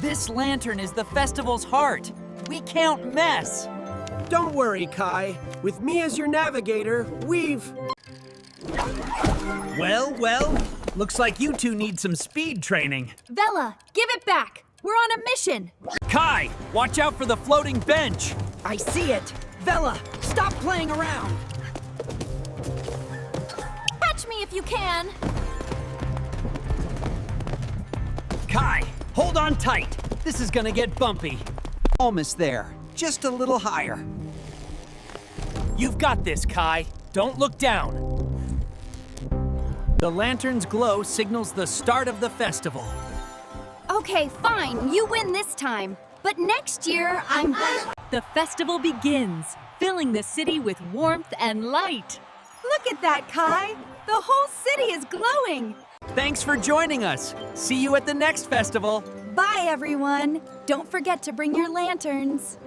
This lantern is the festival's heart. We can't mess. Don't worry, Kai. With me as your navigator, we've... Well, looks like you two need some speed training. Vela, give it back. We're on a mission. Kai, watch out for the floating bench. I see it. Vela, stop playing around. Catch me if you can. Kai, hold on tight. This is gonna get bumpy. Almost there. Just a little higher. You've got this, Kai. Don't look down. The lantern's glow signals the start of the festival. Okay, fine. You win this time. But next year, I'm... The festival begins, filling the city with warmth and light. Look at that, Kai. The whole city is glowing. Thanks for joining us. See you at the next festival. Bye, everyone. Don't forget to bring your lanterns.